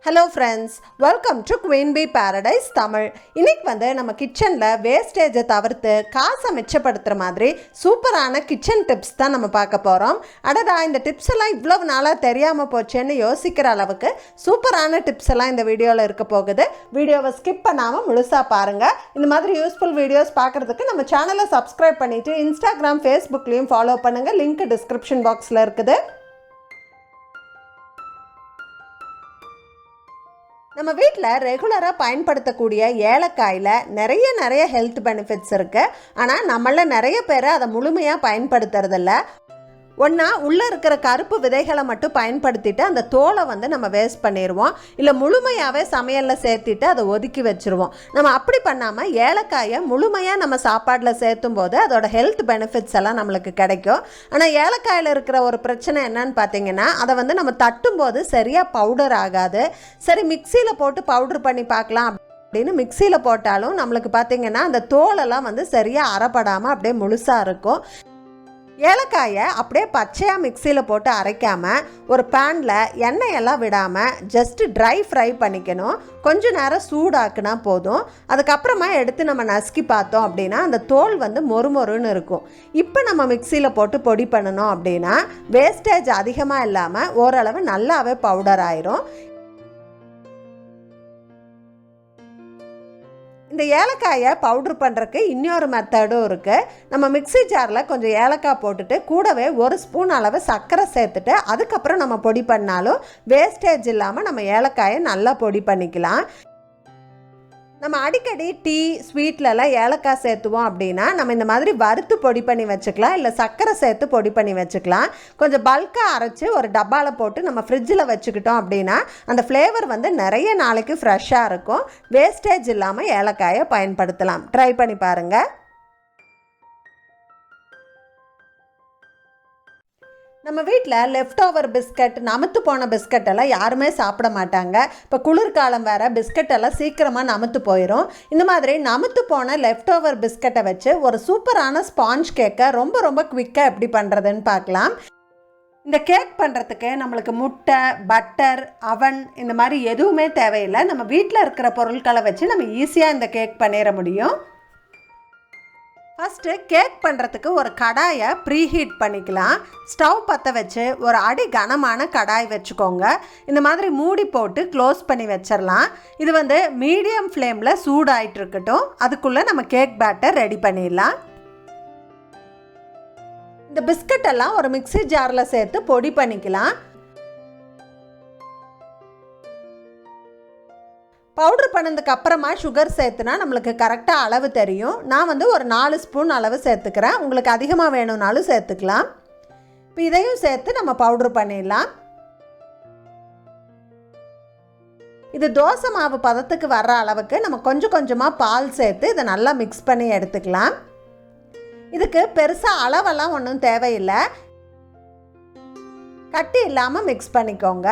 Hello friends, welcome to Queen Bee Paradise Tamil. இன்னைக்கு வந்து நம்ம கிச்சன்ல வேஸ்டேஜை தவிர்த்து காசை மிச்சப்படுத்துற மாதிரி சூப்பரான கிச்சன் டிப்ஸ் தான் நம்ம பார்க்க போறோம். அடடா இந்த டிப்ஸ் எல்லாம் இவ்வளவு நாளா தெரியாம போச்சேன்னு யோசிக்கிற அளவுக்கு சூப்பரான டிப்ஸ் எல்லாம் இந்த வீடியோல இருக்க போகுது. வீடியோவை ஸ்கிப் பண்ணாம முழுசா பாருங்க. இந்த மாதிரி யூஸ்ஃபுல் வீடியோஸ் பார்க்கிறதுக்கு நம்ம சேனலை சப்ஸ்கிரைப் பண்ணிட்டு Instagram, Facebookலயும் ஃபாலோ பண்ணுங்க. லிங்க் டிஸ்கிரிப்ஷன் பாக்ஸ்ல இருக்குது. நம்ம வீட்டில் ரெகுலராக பயன்படுத்தக்கூடிய ஏலக்காயில் நிறைய ஹெல்த் பெனிஃபிட்ஸ் இருக்குது. ஆனால் நம்மள நிறைய பேர் அதை முழுமையாக பயன்படுத்துறதில்ல. ஒன்றா உள்ளே இருக்கிற கருப்பு விதைகளை மட்டும் பயன்படுத்திட்டு அந்த தோலை வந்து நம்ம வேஸ்ட் பண்ணிடுவோம். இல்லை முழுமையாகவே சமையலில் சேர்த்திட்டு அதை ஒதுக்கி வச்சுருவோம். நம்ம அப்படி பண்ணாமல் ஏலக்காயை முழுமையாக நம்ம சாப்பாடில் சேர்த்தும் போது அதோட ஹெல்த் பெனிஃபிட்ஸ் எல்லாம் நம்மளுக்கு கிடைக்கும். ஆனால் ஏலக்காயில் இருக்கிற ஒரு பிரச்சனை என்னன்னு பார்த்தீங்கன்னா, அதை வந்து நம்ம தட்டும்போது சரியாக பவுடர் ஆகாது. சரி மிக்சியில் போட்டு பவுடர் பண்ணி பார்க்கலாம் அப்படின்னு மிக்சியில் போட்டாலும் நம்மளுக்கு பார்த்தீங்கன்னா அந்த தோலெல்லாம் வந்து சரியாக அரைப்படாமல் அப்படியே முழுசாக இருக்கும். ஏலக்காயை அப்படியே பச்சையாக மிக்சியில் போட்டு அரைக்காமல் ஒரு பேனில் எண்ணெயெல்லாம் விடாமல் ஜஸ்ட்டு ட்ரை ஃப்ரை பண்ணிக்கணும். கொஞ்சம் நேரம் சூடாக்குனா போதும். அதுக்கப்புறமா எடுத்து நம்ம நசுக்கி பார்த்தோம் அப்படின்னா அந்த தோல் வந்து மொறுமொறுன்னு இருக்கும். இப்போ நம்ம மிக்சியில் போட்டு பொடி பண்ணணும் அப்படின்னா வேஸ்டேஜ் அதிகமாக இல்லாமல் ஓரளவு நல்லாவே பவுடர் ஆயிரும். இந்த ஏலக்காயை பவுட்ரு பண்ணுறதுக்கு இன்னொரு மெத்தடும் இருக்குது. நம்ம மிக்ஸி ஜாரில் கொஞ்சம் ஏலக்காய் போட்டுட்டு கூடவே ஒரு ஸ்பூன் அளவு சர்க்கரை சேர்த்துட்டு அதுக்கப்புறம் நம்ம பொடி பண்ணாலும் வேஸ்டேஜ் இல்லாமல் நம்ம ஏலக்காயை நல்லா பொடி பண்ணிக்கலாம். நம்ம அடிக்கடி டீ ஸ்வீட்லலாம் ஏலக்காய் சேர்த்துவோம் அப்படின்னா நம்ம இந்த மாதிரி வறுத்து பொடி பண்ணி வச்சுக்கலாம். இல்லை சர்க்கரை சேர்த்து பொடி பண்ணி வச்சுக்கலாம். கொஞ்சம் பல்காக அரைச்சி ஒரு டப்பாவில் போட்டு நம்ம ஃப்ரிட்ஜில் வச்சுக்கிட்டோம் அப்படின்னா அந்த ஃப்ளேவர் வந்து நிறைய நாளைக்கு ஃப்ரெஷ்ஷாக இருக்கும். வேஸ்டேஜ் இல்லாமல் ஏலக்காயை பயன்படுத்தலாம். ட்ரை பண்ணி பாருங்கள். நம்ம வீட்டில் லெஃப்ட் ஓவர் பிஸ்கட், நமுத்து போன பிஸ்கட் எல்லாம் யாருமே சாப்பிட மாட்டாங்க. இப்போ குளிர்காலம் வேறு, பிஸ்கட் எல்லாம் சீக்கிரமாக நமுத்து போயிடும். இந்த மாதிரி நமுத்து போன லெஃப்ட் ஓவர் பிஸ்கட்டை வச்சு ஒரு சூப்பரான ஸ்பாஞ்ச் கேக்கை ரொம்ப குவிக்காக எப்படி பண்ணுறதுன்னு பார்க்கலாம். இந்த கேக் பண்ணுறதுக்கு நம்மளுக்கு முட்டை, பட்டர், அவன் இந்த மாதிரி எதுவுமே தேவையில்லை. நம்ம வீட்டில் இருக்கிற பொருட்களை வச்சு நம்ம ஈஸியாக இந்த கேக் பண்ணிட முடியும். ஃபஸ்ட்டு கேக் பண்ணுறதுக்கு ஒரு கடாயை ப்ரீஹீட் பண்ணிக்கலாம். ஸ்டவ் பற்ற வச்சு ஒரு அடி கனமான கடாய் வச்சுக்கோங்க. இந்த மாதிரி மூடி போட்டு க்ளோஸ் பண்ணி வச்சிடலாம். இது வந்து மீடியம் ஃப்ளேமில் சூடாயிட்டு இருக்கட்டும். அதுக்குள்ளே நம்ம கேக் பேட்டர் ரெடி பண்ணிடலாம். இந்த பிஸ்கட் எல்லாம் ஒரு மிக்ஸி ஜாரில் சேர்த்து பொடி பண்ணிக்கலாம். பவுட்ரு பண்ணதுக்கு அப்புறமா சுகர் சேர்த்துனா நம்மளுக்கு கரெக்டாக அளவு தெரியும். நான் வந்து ஒரு 4 ஸ்பூன் அளவு சேர்த்துக்கிறேன். உங்களுக்கு அதிகமாக வேணும்னாலும் சேர்த்துக்கலாம். இப்போ இதையும் சேர்த்து நம்ம பவுட்ரு பண்ணிடலாம். இது தோசை மாவு பதத்துக்கு வர்ற அளவுக்கு நம்ம கொஞ்சமாக பால் சேர்த்து இதை நல்லா மிக்ஸ் பண்ணி எடுத்துக்கலாம். இதுக்கு பெருசாக அளவெல்லாம் ஒன்றும் தேவையில்லை. கட்டி இல்லாமல் மிக்ஸ் பண்ணிக்கோங்க.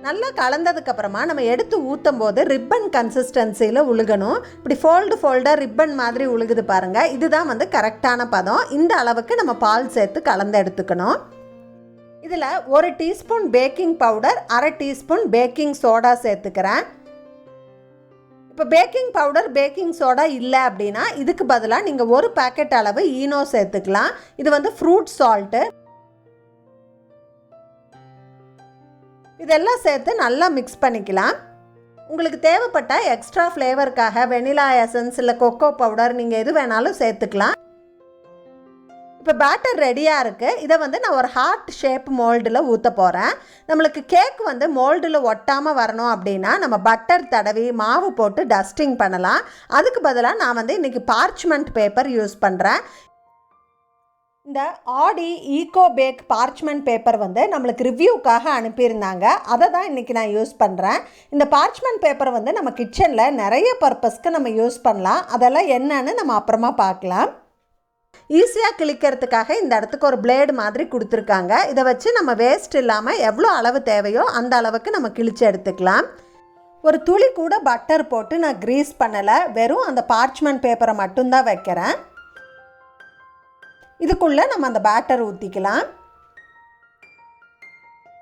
நல்லா கலந்ததுக்கப்புறமா நம்ம எடுத்து ஊற்றும் போது ரிப்பன் கன்சிஸ்டன்சியில் உழுகணும். இப்படி ஃபோல்டாக ரிப்பன் மாதிரி உழுகுது பாருங்கள். இதுதான் வந்து கரெக்டான பதம். இந்த அளவுக்கு நம்ம பால் சேர்த்து கலந்து எடுத்துக்கணும். இதில் 1 teaspoon baking powder, 1/2 teaspoon baking soda சேர்த்துக்கிறேன். இப்போ பேக்கிங் பவுடர், பேக்கிங் சோடா இல்லை அப்படின்னா இதுக்கு பதிலாக நீங்கள் 1 பேக்கெட் அளவு ஈனோ சேர்த்துக்கலாம். இது வந்து ஃப்ரூட் சால்ட்டு. இதெல்லாம் சேர்த்து நல்லா மிக்ஸ் பண்ணிக்கலாம். உங்களுக்கு தேவைப்பட்ட எக்ஸ்ட்ரா ஃப்ளேவருக்காக வெனிலா எசன்ஸ் இல்லை கொக்கோ பவுடர் நீங்கள் எது வேணாலும் சேர்த்துக்கலாம். இப்போ பேட்டர் ரெடியாக இருக்குது. இதை வந்து நான் ஒரு ஹார்ட் ஷேப் மோல்டில் ஊற்ற போகிறேன். நம்மளுக்கு கேக் வந்து மோல்டில் ஒட்டாமல் வரணும் அப்படின்னா நம்ம பட்டர் தடவி மாவு போட்டு டஸ்டிங் பண்ணலாம். அதுக்கு பதிலாக நான் வந்து இன்றைக்கி பார்ச்மெண்ட் பேப்பர் யூஸ் பண்ணுறேன். இந்த ஆடி ஈகோ பேக் பார்ச்மெண்ட் பேப்பர் வந்து நம்மளுக்கு ரிவ்யூக்காக அனுப்பியிருந்தாங்க. அதை தான் இன்றைக்கி நான் யூஸ் பண்ணுறேன். இந்த பார்ச்மெண்ட் பேப்பர் வந்து நம்ம கிச்சனில் நிறைய பர்பஸ்க்கு நம்ம யூஸ் பண்ணலாம். அதெல்லாம் என்னன்னு நம்ம அப்புறமா பார்க்கலாம். ஈஸியாக கிளிக்கிறதுக்காக இந்த இடத்துக்கு ஒரு பிளேடு மாதிரி கொடுத்துருக்காங்க. இதை வச்சு நம்ம வேஸ்ட் இல்லாமல் எவ்வளோ அளவு தேவையோ அந்த அளவுக்கு நம்ம கிழிச்சு எடுத்துக்கலாம். ஒரு துளி கூட பட்டர் போட்டு நான் க்ரீஸ் பண்ணலை. வெறும் அந்த பார்ச்மெண்ட் பேப்பரை மட்டும்தான் வைக்கிறேன். இதுக்குள்ளே நம்ம அந்த பேட்டர் ஊற்றிக்கலாம்.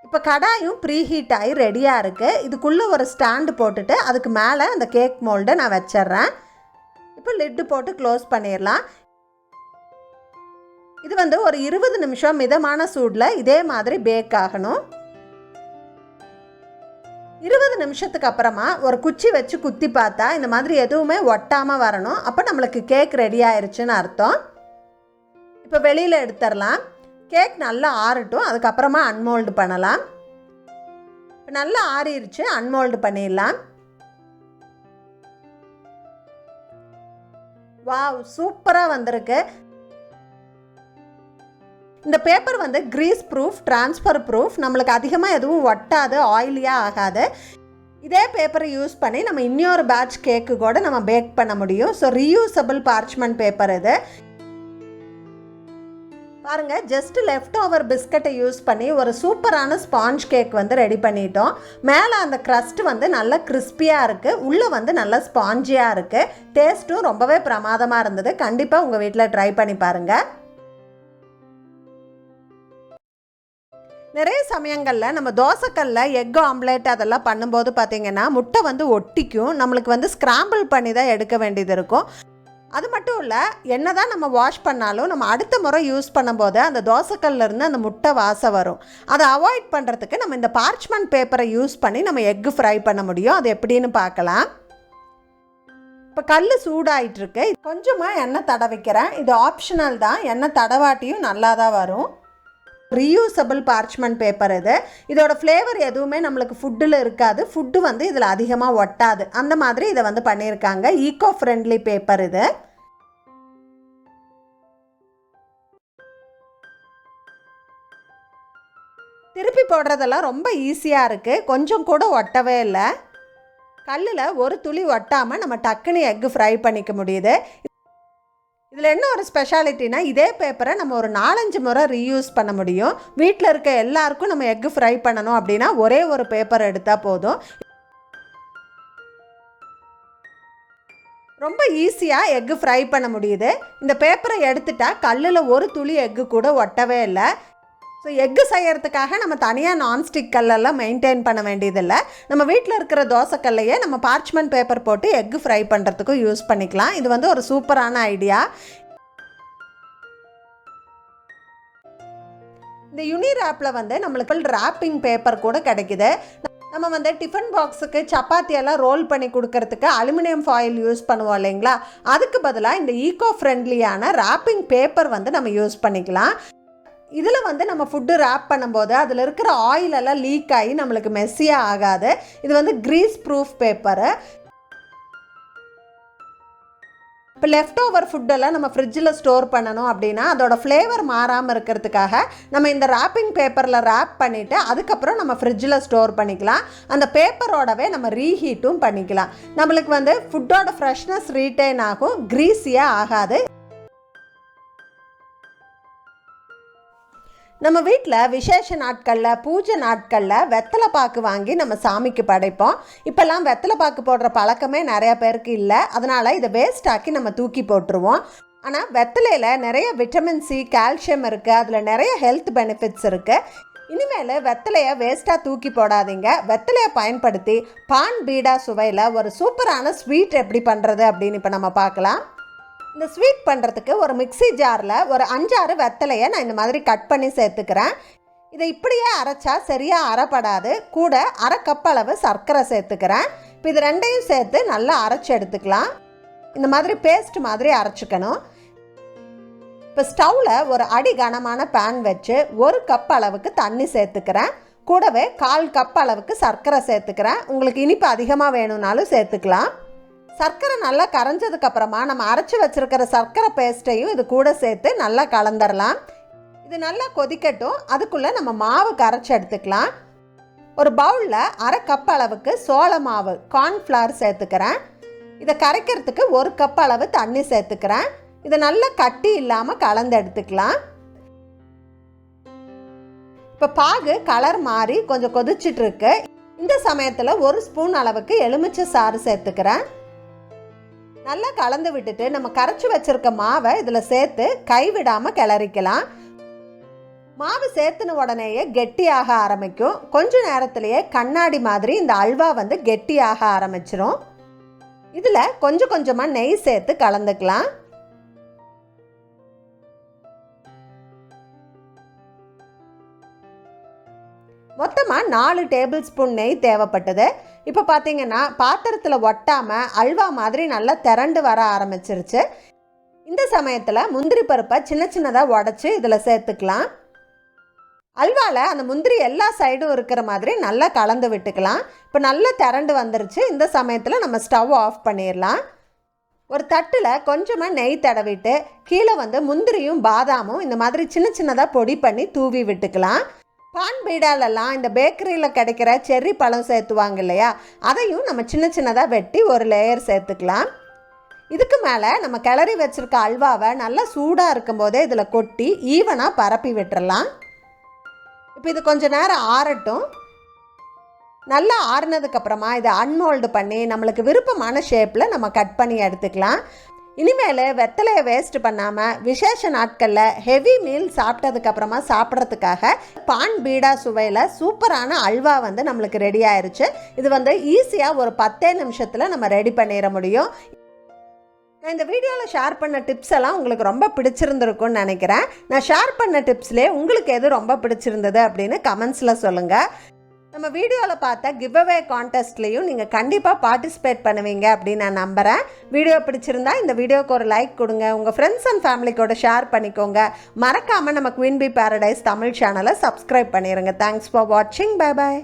இப்போ கடாயும் ப்ரீ ஹீட் ஆகி ரெடியாக இருக்குது. இதுக்குள்ளே ஒரு ஸ்டாண்டு போட்டுட்டு அதுக்கு மேலே அந்த கேக் மோல்டை நான் வச்சிட்றேன். இப்போ லிட்டு போட்டு க்ளோஸ் பண்ணிடலாம். இது ஒரு 20 நிமிஷம் மிதமான சூடில் இதே மாதிரி பேக் ஆகணும். 20 நிமிஷத்துக்கு அப்புறமா ஒரு குச்சி வச்சு குத்தி பார்த்தா இந்த மாதிரி எதுவுமே ஒட்டாமல் வரணும். அப்போ நம்மளுக்கு கேக் ரெடி ஆயிடுச்சுன்னு அர்த்தம். இப்போ வெளியில் எடுத்துடலாம். கேக் நல்லா ஆறட்டும், அதுக்கப்புறமா அன்மோல்டு பண்ணலாம். இப்போ நல்லா ஆறிடுச்சு, அன்மோல்டு பண்ணிடலாம். வாவ், சூப்பராக வந்திருக்கு. இந்த paper grease proof, transfer proof, நம்மளுக்கு அதிகமாக எதுவும் ஒட்டாது, ஆயிலியாக ஆகாது. இதே பேப்பரை யூஸ் பண்ணி நம்ம இன்னொரு பேட்ச் கேக்கு கூட நம்ம பேக் பண்ண முடியும். ஸோ ரீயூசபிள் பார்ச்மெண்ட் பேப்பர் இது. பாருங்கள், ஜஸ்ட் லெஃப்ட் ஓவர் பிஸ்கட்டை யூஸ் பண்ணி ஒரு சூப்பரான ஸ்பாஞ்ச் கேக் ரெடி பண்ணிட்டோம். மேலே அந்த க்ரஸ்ட் நல்லா கிறிஸ்பியாக இருக்குது, உள்ளே நல்லா ஸ்பாஞ்சியாக இருக்குது. டேஸ்ட்டும் ரொம்பவே பிரமாதமாக இருந்தது. கண்டிப்பாக உங்கள் வீட்டில் ட்ரை பண்ணி பாருங்கள். நிறைய சமயங்களில் நம்ம தோசைக்கல்லில் எக் ஆம்லேட் அதெல்லாம் பண்ணும்போது பார்த்திங்கன்னா முட்டை ஒட்டிக்கும். நம்மளுக்கு ஸ்க்ராம்பிள் பண்ணி தான் எடுக்க வேண்டியது இருக்கும். அது மட்டும் இல்லை, என்ன தான் நம்ம வாஷ் பண்ணாலும் நம்ம அடுத்த முறை யூஸ் பண்ணும்போது அந்த தோசைக்கல்லிருந்து அந்த முட்டை வாசம் வரும். அதை அவாய்ட் பண்ணுறதுக்கு நம்ம இந்த பார்ச்மெண்ட் பேப்பரை யூஸ் பண்ணி நம்ம எக்கு ஃப்ரை பண்ண முடியும். அது எப்படின்னு பார்க்கலாம். இப்போ கல் சூடாயிட்ருக்கு. கொஞ்சமாக எண்ணெய் தடவிக்கிறேன். இது ஆப்ஷனல் தான், எண்ணெய் தடவாட்டியும் நல்லா தான் வரும். ரீயூசபிள் பார்ச்மெண்ட் பேப்பர் இது. இதோட ஃப்ளேவர் எதுவுமே நம்மளுக்கு ஃபுட்டில் இருக்காது. ஃபுட்டு இதில் அதிகமாக ஒட்டாது. அந்த மாதிரி இதை பண்ணியிருக்காங்க. ஈகோ ஃப்ரெண்ட்லி பேப்பர் இது. திருப்பி போடுறதெல்லாம் ரொம்ப ஈஸியாக இருக்குது. கொஞ்சம் கூட ஒட்டவே இல்லை. கல்லில் ஒரு துளி ஒட்டாமல் நம்ம டக்குன்னு எக்கு ஃப்ரை பண்ணிக்க முடியுது. இதில் என்ன ஒரு ஸ்பெஷாலிட்டினா, இதே பேப்பரை நம்ம ஒரு 4-5 முறை ரீயூஸ் பண்ண முடியும். வீட்டில் இருக்க எல்லாருக்கும் நம்ம எக்கு ஃப்ரை பண்ணணும் அப்படின்னா ஒரே ஒரு பேப்பர் எடுத்தால் போதும். ரொம்ப ஈஸியாக எக்கு ஃப்ரை பண்ண முடியுது. இந்த பேப்பரை எடுத்துட்டா கல்லில் ஒரு துளி எக்கு கூட ஒட்டவே இல்லை. ஸோ எக்கு செய்யறதுக்காக நம்ம தனியாக நான்ஸ்டிக் கல்லெல்லாம் மெயின்டைன் பண்ண வேண்டியதில்லை. நம்ம வீட்டில் இருக்கிற தோசைக்கல்லையே நம்ம பார்ச்மெண்ட் பேப்பர் போட்டு எக்கு ஃப்ரை பண்ணுறதுக்கும் யூஸ் பண்ணிக்கலாம். இது ஒரு சூப்பரான ஐடியா. இந்த யூனிராப்பில் நம்மளுக்கு ராப்பிங் பேப்பர் கூட கிடைக்குது. நம்ம டிஃபன் பாக்ஸுக்கு சப்பாத்தியெல்லாம் ரோல் பண்ணி கொடுக்கறதுக்கு அலுமினியம் ஃபாயில் யூஸ் பண்ணுவோம் இல்லைங்களா? அதுக்கு பதிலாக இந்த ஈகோ ஃப்ரெண்ட்லியான ராப்பிங் பேப்பர் நம்ம யூஸ் பண்ணிக்கலாம். இதில் நம்ம ஃபுட்டு ரேப் பண்ணும்போது அதில் இருக்கிற ஆயிலெல்லாம் லீக் ஆகி நம்மளுக்கு மெஸ்ஸியாக ஆகாது. இது கிரீஸ் ப்ரூஃப் பேப்பரு. இப்போ லெஃப்ட் ஓவர் ஃபுட்டெல்லாம் நம்ம ஃப்ரிட்ஜில் ஸ்டோர் பண்ணணும் அப்படின்னா அதோட ஃப்ளேவர் மாறாமல் இருக்கிறதுக்காக நம்ம இந்த ராப்பிங் பேப்பரில் ரேப் பண்ணிவிட்டு அதுக்கப்புறம் நம்ம ஃப்ரிட்ஜில் ஸ்டோர் பண்ணிக்கலாம். அந்த பேப்பரோடவே நம்ம ரீஹீட்டும் பண்ணிக்கலாம். நம்மளுக்கு ஃபுட்டோட ஃப்ரெஷ்னஸ் ரீட்டைன் ஆகும், க்ரீஸியாக ஆகாது. நம்ம வீட்டில் விசேஷ நாட்களில், பூஜை நாட்களில் வெத்தலை பாக்கு வாங்கி நம்ம சாமிக்கு படைப்போம். இப்போல்லாம் வெத்தலை பாக்கு போடுற பழக்கமே நிறையா பேருக்கு இல்லை. அதனால் இதை வேஸ்ட் ஆக்கி நம்ம தூக்கி போட்டுருவோம். ஆனால் வெத்தலையில் நிறைய விட்டமின் சி, கால்சியம் இருக்குது. அதில் நிறைய ஹெல்த் பெனிஃபிட்ஸ் இருக்குது. இனிமேல் வெத்தலையை வேஸ்ட்டாக தூக்கி போடாதீங்க. வெத்தலையை பயன்படுத்தி பான் பீடா சுவையில் ஒரு சூப்பரான ஸ்வீட் எப்படி பண்ணுறது அப்படின்னு இப்போ நம்ம பார்க்கலாம். இந்த ஸ்வீட் பண்ணுறதுக்கு ஒரு மிக்ஸி ஜாரில் ஒரு 5-6 வெத்தலையை நான் இந்த மாதிரி கட் பண்ணி சேர்த்துக்கிறேன். இதை இப்படியே அரைச்சா சரியாக அரைப்படாது. கூட 1/2 கப் அளவு சர்க்கரை சேர்த்துக்கிறேன். இப்போ இது ரெண்டையும் சேர்த்து நல்லா அரைச்சி எடுத்துக்கலாம். இந்த மாதிரி பேஸ்ட் மாதிரி அரைச்சிக்கணும். இப்போ ஸ்டவ்வில் ஒரு அடி கனமான பேன் வச்சு 1 கப் அளவுக்கு தண்ணி சேர்த்துக்கிறேன். கூடவே 1/4 கப் அளவுக்கு சர்க்கரை சேர்த்துக்கிறேன். உங்களுக்கு இனிப்பு அதிகமாக வேணும்னாலும் சேர்த்துக்கலாம். சர்க்கரை நல்லா கரைஞ்சதுக்கப்புறமா நம்ம அரைச்சி வச்சுருக்கிற சர்க்கரை பேஸ்ட்டையும் இது கூட சேர்த்து நல்லா கலந்துடலாம். இது நல்லா கொதிக்கட்டும். அதுக்குள்ளே நம்ம மாவு கரைச்சி எடுத்துக்கலாம். ஒரு பவுலில் 1/2 கப் அளவுக்கு சோள மாவு, கார்ன்ஃப்ளவர் சேர்த்துக்கிறேன். இதை கரைக்கிறதுக்கு 1 கப் அளவு தண்ணி சேர்த்துக்கிறேன். இதை நல்லா கட்டி இல்லாமல் கலந்து எடுத்துக்கலாம். இப்போ பாகு கலர் மாறி கொஞ்சம் கொதிச்சிட்ருக்கு. இந்த சமயத்தில் 1 ஸ்பூன் அளவுக்கு எலுமிச்சை சாறு சேர்த்துக்கிறேன். நல்லா கலந்து விட்டுட்டு நம்ம கரைச்சி வச்சுருக்க மாவை இதில் சேர்த்து கைவிடாமல் கிளறிக்கலாம். மாவு சேர்த்துன உடனேயே கெட்டியாக ஆரம்பிக்கும். கொஞ்ச நேரத்திலேயே கண்ணாடி மாதிரி இந்த அல்வா வந்து கெட்டியாக ஆரம்பிச்சிடும். இதில் கொஞ்சம் கொஞ்சமாக நெய் சேர்த்து கலந்துக்கலாம். மொத்தமாக 4 டேபிள் ஸ்பூன் நெய் தேவைப்பட்டது. இப்போ பார்த்தீங்கன்னா பாத்திரத்தில் ஒட்டாமல் அல்வா மாதிரி நல்லா திரண்டு வர ஆரம்பிச்சிருச்சு. இந்த சமயத்தில் முந்திரி பருப்பை சின்ன சின்னதாக உடச்சி இதில் சேர்த்துக்கலாம். அல்வாவில் அந்த முந்திரி எல்லா சைடும் இருக்கிற மாதிரி நல்லா கலந்து விட்டுக்கலாம். இப்போ நல்லா திரண்டு வந்துருச்சு. இந்த சமயத்தில் நம்ம ஸ்டவ் ஆஃப் பண்ணிடலாம். ஒரு தட்டில் கொஞ்சமாக நெய் தடவிட்டு கீழே வந்து முந்திரியும் பாதாமும் இந்த மாதிரி சின்ன சின்னதாக பொடி பண்ணி தூவி விட்டுக்கலாம். பான் பீடாலெல்லாம் இந்த பேக்கரியில் கிடைக்கிற செர்ரி பழம் சேர்த்துவாங்க இல்லையா, அதையும் நம்ம சின்ன சின்னதாக வெட்டி ஒரு லேயர் சேர்த்துக்கலாம். இதுக்கு மேலே நம்ம கிளறி வச்சுருக்க அல்வாவை நல்லா சூடாக இருக்கும்போதே இதில் கொட்டி ஈவனாக பரப்பி விட்டுறலாம். இப்போ இது கொஞ்சம் நேரம் ஆறட்டும். நல்லா ஆறுனதுக்கப்புறமா இதை அன்மோல்டு பண்ணி நம்மளுக்கு விருப்பமான ஷேப்பில் நம்ம கட் பண்ணி எடுத்துக்கலாம். இனிமேல் வெத்தலையை வேஸ்ட் பண்ணாமல் விசேஷ நாட்களில் ஹெவி மீல் சாப்பிட்டதுக்கப்புறமா சாப்பிட்றதுக்காக பான் பீடா சுவையில் சூப்பரான அல்வா வந்து நம்மளுக்கு ரெடி ஆயிடுச்சு. இது வந்து ஈஸியாக ஒரு 10 நிமிஷத்தில் நம்ம ரெடி பண்ணிட முடியும். நான் இந்த வீடியோவில் ஷேர் பண்ண டிப்ஸ் எல்லாம் உங்களுக்கு ரொம்ப பிடிச்சிருந்துருக்குன்னு நினைக்கிறேன். நான் ஷேர் பண்ண டிப்ஸ்லேயே உங்களுக்கு எது ரொம்ப பிடிச்சிருந்தது அப்படின்னு கமெண்ட்ஸில் சொல்லுங்கள். நம்ம வீடியோவில் பார்த்த கிவ் அவே கான்டெஸ்ட்லேயும் நீங்கள் கண்டிப்பாக பார்ட்டிசிபேட் பண்ணுவீங்க அப்படின்னு நான் நம்புகிறேன். வீடியோ பிடிச்சிருந்தா இந்த வீடியோக்கு ஒரு லைக் கொடுங்க. உங்கள் ஃப்ரெண்ட்ஸ் அண்ட் ஃபேமிலிக்கோட ஷேர் பண்ணிக்கோங்க. மறக்காமல் நம்ம குயின் பி பேரடைஸ் தமிழ் சேனலை சப்ஸ்கிரைப் பண்ணிடுங்க. தேங்க்ஸ் ஃபார் வாட்சிங். Bye bye.